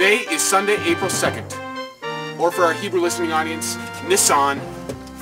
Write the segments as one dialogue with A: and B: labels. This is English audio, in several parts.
A: Today is Sunday, April 2nd, or for our Hebrew listening audience, Nisan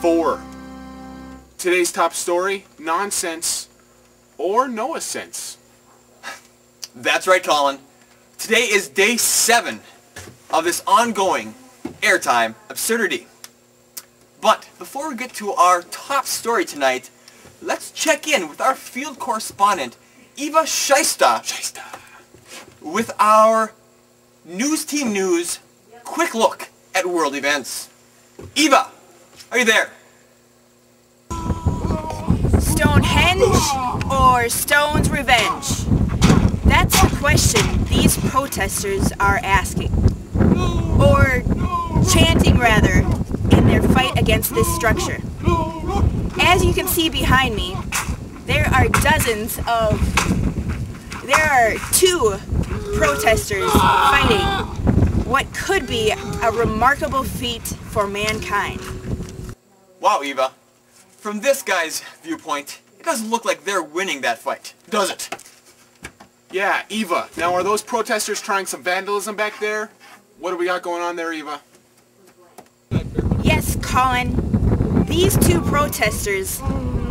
A: 4. Today's top story, nonsense or Noah sense.
B: That's right, Colin. Today is day 7 of this ongoing airtime absurdity. But before we get to our top story tonight, let's check in with our field correspondent, Eva Scheista, with our News Team News quick look at world events. Eva, are you there?
C: Stonehenge or Stone's revenge? That's the question these protesters are asking. Or chanting, rather, in their fight against this structure. As you can see behind me, there are two protesters fighting what could be a remarkable feat for mankind.
B: Wow, Eva. From this guy's viewpoint, it doesn't look like they're winning that fight, does it?
A: Yeah, Eva. Now, are those protesters trying some vandalism back there? What do we got going on there, Eva?
C: Yes, Colin. These two protesters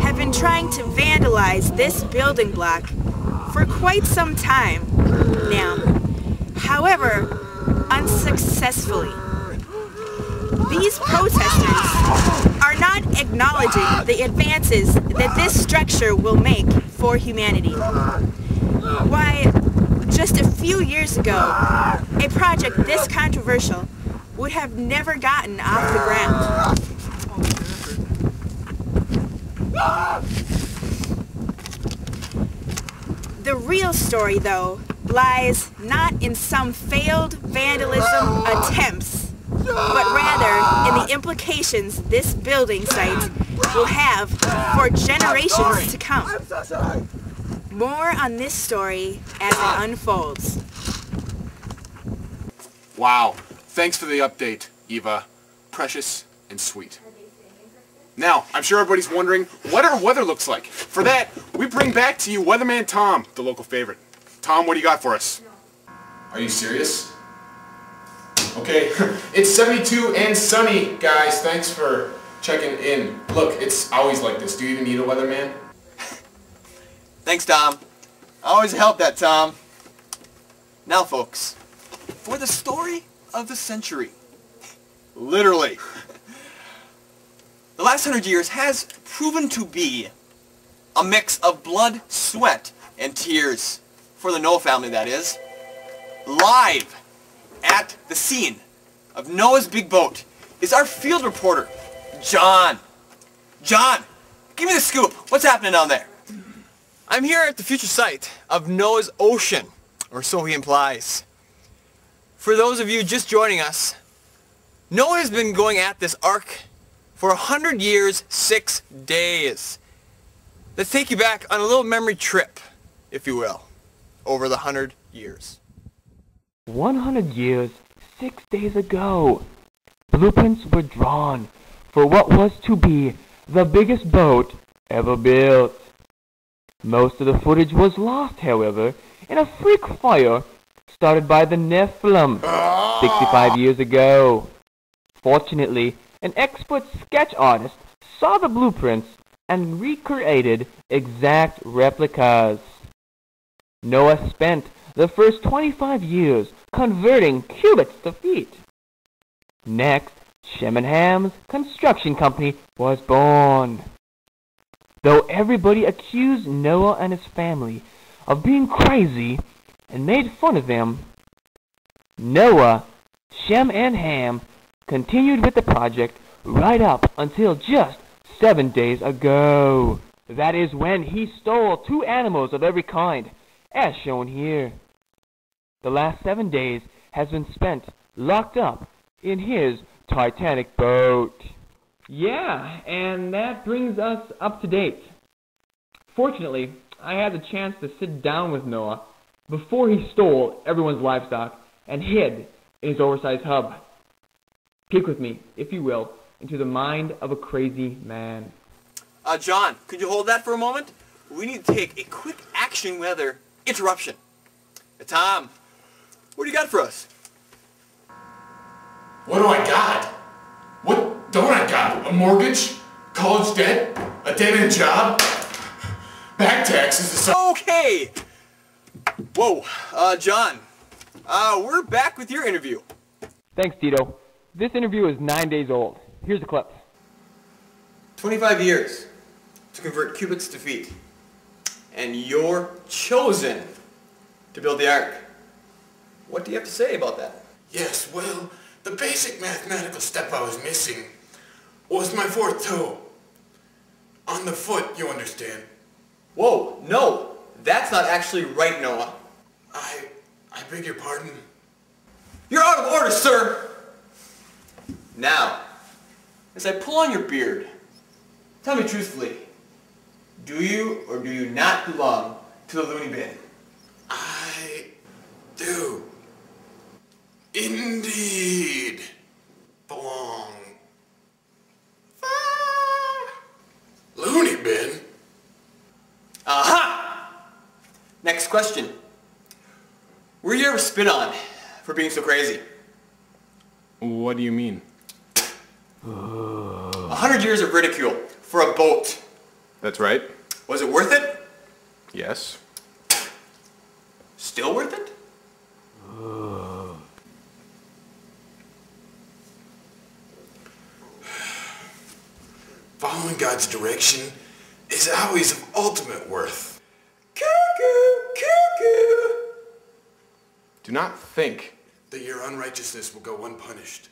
C: have been trying to vandalize this building block for quite some time now. However, unsuccessfully. These protesters are not acknowledging the advances that this structure will make for humanity. Why, just a few years ago, a project this controversial would have never gotten off the ground. The real story, though, lies not in some failed vandalism attempts, but rather in the implications this building site will have for generations to come. More on this story as it unfolds.
A: Wow. Thanks for the update, Eva. Precious and sweet. Now, I'm sure everybody's wondering what our weather looks like. For that, we bring back to you Weatherman Tom, the local favorite. Tom, what do you got for us? Are you serious? Okay, it's 72 and sunny, guys. Thanks for checking in. Look, it's always like this. Do you even need a weatherman?
B: Thanks, Tom. Always help that, Tom. Now, folks, for the story of the century. Literally. The last 100 years has proven to be a mix of blood, sweat, and tears. For the Noah family, that is. Live at the scene of Noah's big boat is our field reporter, John. John, give me the scoop. What's happening down there? I'm here at the future site of Noah's Ocean, or so he implies. For those of you just joining us, Noah has been going at this ark for 100 years, 6 days. Let's take you back on a little memory trip, if you will, over the 100 years.
D: 100 years, 6 days ago, blueprints were drawn for what was to be the biggest boat ever built. Most of the footage was lost, however, in a freak fire started by the Nephilim 65 years ago. Fortunately, an expert sketch artist saw the blueprints and recreated exact replicas. Noah spent the first 25 years converting cubits to feet. Next, Shem and Ham's construction company was born. Though everybody accused Noah and his family of being crazy and made fun of them, Noah, Shem, and Ham continued with the project right up until just 7 days ago. That is when he stole 2 animals of every kind, as shown here. The last 7 days has been spent locked up in his Titanic boat. Yeah, and that brings us up to date. Fortunately, I had the chance to sit down with Noah before he stole everyone's livestock and hid in his oversized hub. Peek with me, if you will, into the mind of a crazy man.
B: John, could you hold that for a moment? We need to take a quick action weather interruption. Tom, what do you got for us?
A: What do I got? What don't I got? A mortgage? College debt? A dead-end job? Back taxes?
B: Okay! Whoa, John. We're back with your interview.
D: Thanks, Tito. This interview is 9 days old. Here's the clip.
B: 25 years to convert cubits to feet. And you're chosen to build the Ark. What do you have to say about that?
A: Yes, well, the basic mathematical step I was missing was my fourth toe. On the foot, you understand.
B: Whoa, no! That's not actually right, Noah.
A: I beg your pardon?
B: You're out of order, sir! Now, as I pull on your beard, tell me truthfully, do you or do you not belong to the loony bin?
A: I do. Indeed. Belong. Loony bin?
B: Aha! Next question. Were you ever spit on for being so crazy?
A: What do you mean?
B: 100 years of ridicule for a boat.
A: That's right.
B: Was it worth it?
A: Yes.
B: Still worth it?
A: Following God's direction is always of ultimate worth.
B: Cuckoo! Cuckoo!
A: Do not think that your unrighteousness will go unpunished.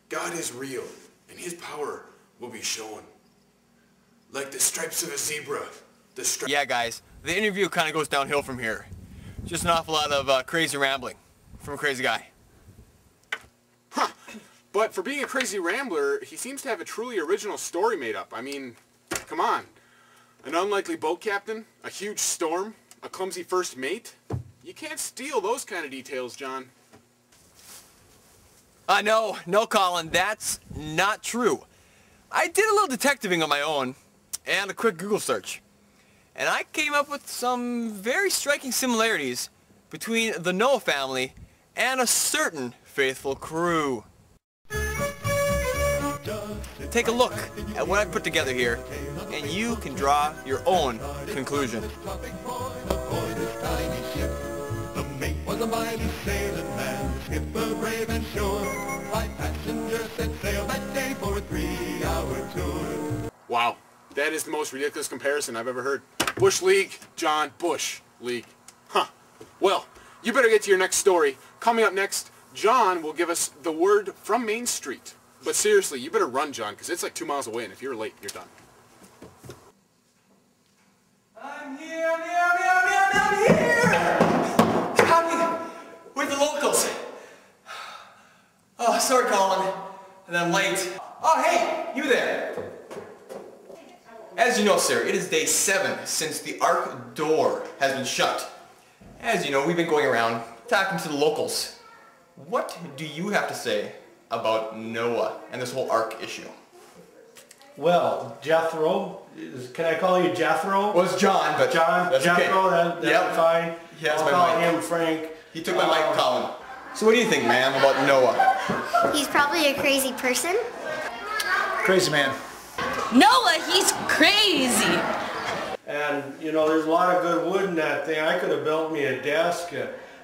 A: God is real, and his power will be shown. Like the stripes of a zebra.
B: Yeah, guys, the interview kind of goes downhill from here. Just an awful lot of crazy rambling from a crazy guy.
A: Huh. But for being a crazy rambler, he seems to have a truly original story made up. I mean, come on. An unlikely boat captain, a huge storm, a clumsy first mate. You can't steal those kind of details, John.
B: No, Colin, that's not true. I did a little detectiving on my own and a quick Google search. And I came up with some very striking similarities between the Noah family and a certain faithful crew. Take a look at what I've put together here, and you can draw your own conclusion.
E: The mate was a mighty sailing man, the skipper brave and sure. 5 passengers set sail that day for a 3-hour tour.
A: Wow, that is the most ridiculous comparison I've ever heard. Bush League, John, Bush League. Huh. Well, you better get to your next story. Coming up next, John will give us the word from Main Street. But seriously, you better run, John, because it's like 2 miles away, and if you're late, you're done.
B: I'm here! Coming with the locals. Oh, sorry, Colin, that I'm late. Oh, hey, you there. As you know, sir, it is day 7 since the Ark door has been shut. As you know, we've been going around talking to the locals. What do you have to say about Noah and this whole Ark issue?
F: Well, Jethro, can I call you Jethro?
B: Well, it's John, but
F: John,
B: that's
F: Jethro,
B: okay.
F: that's fine.
B: He has
F: I'll
B: my
F: call
B: mic.
F: him Frank.
B: He took my mic, Colin. So what do you think, ma'am, about Noah?
G: He's probably a crazy person.
H: Crazy man.
I: Noah, he's crazy.
F: And, you know, there's a lot of good wood in that thing. I could have built me a desk.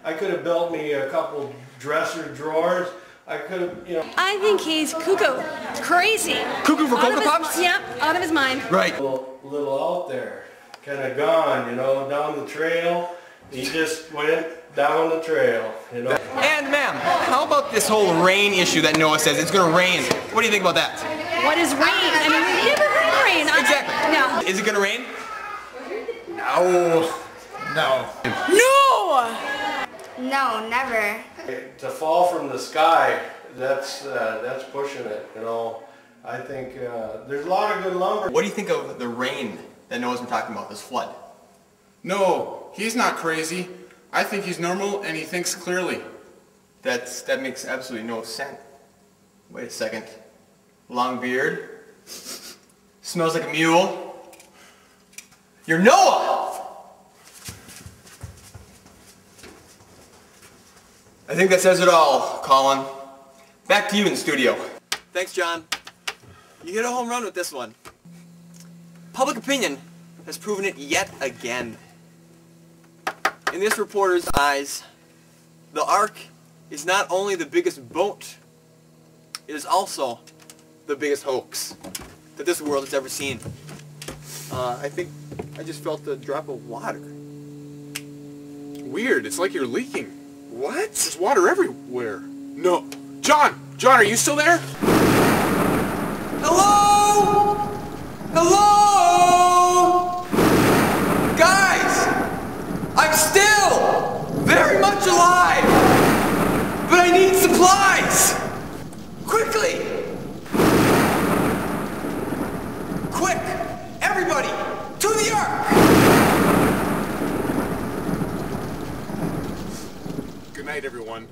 F: I could have built me a couple dresser drawers. I could have, you know.
I: I think he's cuckoo. Crazy.
B: Cuckoo for Cocoa Pops?
I: Yep, out of his mind.
B: Right.
F: A little out there. Kind of gone, you know, down the trail. He just went down the trail, you know.
B: And ma'am, how about this whole rain issue that Noah says it's going to rain? What do you think about that?
I: What is rain? I mean, we've never heard of rain.
B: Exactly.
I: No.
B: Is it going to rain?
H: No. No.
I: No!
G: No, never.
F: To fall from the sky, that's pushing it, you know. I think there's a lot of good lumber.
B: What do you think of the rain that Noah's been talking about, this flood?
A: No, he's not crazy. I think he's normal and he thinks clearly.
B: That makes absolutely no sense. Wait a second. Long beard. Smells like a mule. You're Noah! I think that says it all, Colin. Back to you in the studio. Thanks, John. You hit a home run with this one. Public opinion has proven it yet again. In this reporter's eyes, the Ark is not only the biggest boat, it is also the biggest hoax that this world has ever seen. I think I just felt a drop of water.
A: Weird, it's like you're leaking.
B: What?
A: There's water everywhere. No. John, are you still there?
B: Hello? Hello? Guys! I'm still very much alive! But I need supplies! Quickly! Quick! Everybody! To the Ark!
A: Good night, everyone.